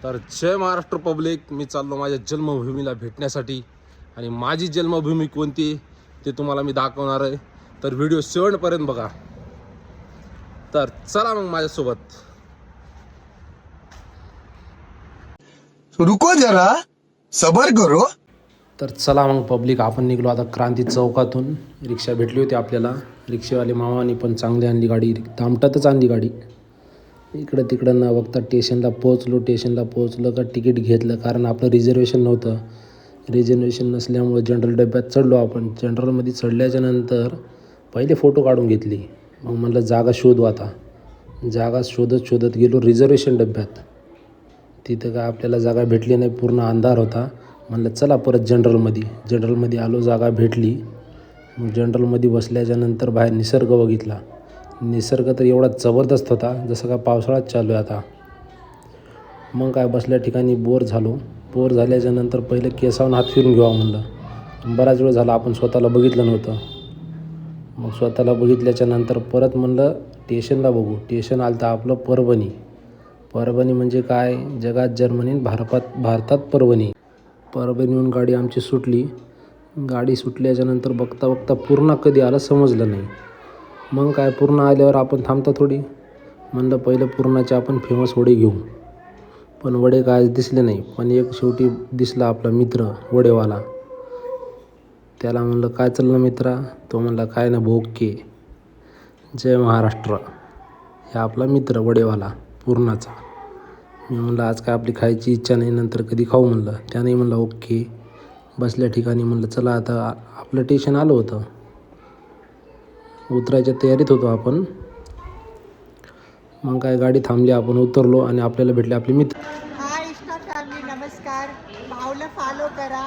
तर जय महाराष्ट्र पब्लिक, मी चाललो माझ्या जन्मभूमीला भेटण्यासाठी आणि माझी जन्मभूमी कोणती ते तुम्हाला मी दाखवणार आहे. तर व्हिडिओ शेवटपर्यंत बघा. तर चला मग माझ्यासोबत. रुको जरा सबर करो. तर चला मग पब्लिक, आपण निघलो आता क्रांती चौकातून. रिक्षा भेटली होती आपल्याला. रिक्षेवाले मामानी पण चांगली आणली गाडी, दामटातच आणली गाडी. इकडं तिकडं न बघता स्टेशनला पोहोचलो का तिकीट घेतलं, कारण आपलं रिझर्वेशन नव्हतं. रिझर्वेशन नसल्यामुळे जनरल डब्यात चढलो आपण. जनरलमध्ये चढल्याच्या नंतर पहिले फोटो काढून घेतली. मग म्हणलं जागा शोधू आता. जागा शोधत गेलो रिझर्वेशन डब्यात. तिथं काय आपल्याला जागा भेटली नाही, पूर्ण अंधार होता. म्हणलं चला परत जनरलमध्ये आलो, जागा भेटली. मग जनरलमध्ये बसल्याच्या नंतर बाहेर निसर्ग बघितला. निसर्ग तर एवढा जबरदस्त होता जसं का पावसाळ्यात चालू आहे आता. मग काय बसल्या ठिकाणी बोर झाल्याच्या नंतर पहिले केसावून हात फिरून घ्यावा म्हणलं. बराच वेळ झाला आपण स्वतःला बघितलं नव्हतं. मग स्वतःला बघितल्याच्या नंतर परत म्हणलं स्टेशनला बघू. स्टेशन आलं तर आपलं परभणी म्हणजे काय, जगात जर्मनी, भारतात परभणीहून गाडी आमची सुटली. गाडी सुटल्याच्या नंतर बघता पूर्ण कधी आलं समजलं नाही. मग काय पूर्ण आल्यावर आपण थांबता थोडी. म्हणलं पहिलं पूर्णाचे आपण फेमस वडे घेऊ. पण वडे काय दिसले नाही. पण एक शेवटी दिसला आपला मित्र वडेवाला. त्याला म्हणलं काय चाललं मित्रा? तो म्हणला काय ना भोके, जय महाराष्ट्र. हे आपला मित्र वडेवाला पूर्णाचा. मी म्हणलं आज काय आपली खायची इच्छा नाही, नंतर कधी खाऊ म्हणलं. त्याने म्हणलं ओके. बसल्या ठिकाणी म्हणलं चला आता आपलं स्टेशन आलं होतं. उतरायच्या तयारीत होतो आपण. मग काय गाडी थांबली, आपण उतरलो आणि आपल्याला भेटले आपले मित्र. हाय इष्टा फॅमिली, नमस्कार. भाऊला फॉलो करा.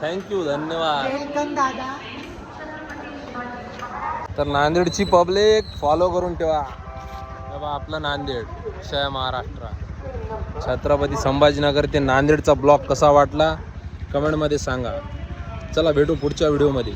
थँक्यू, धन्यवाद. वेलकम दादा. तर नांदेडची पब्लिक फॉलो करून ठेवा. तेव्हा आपलं नांदेड, जय महाराष्ट्र. छत्रपती संभाजीनगर ते नांदेडचा ब्लॉग कसा वाटला कमेंटमध्ये सांगा. चला भेटू पुढच्या व्हिडिओमध्ये.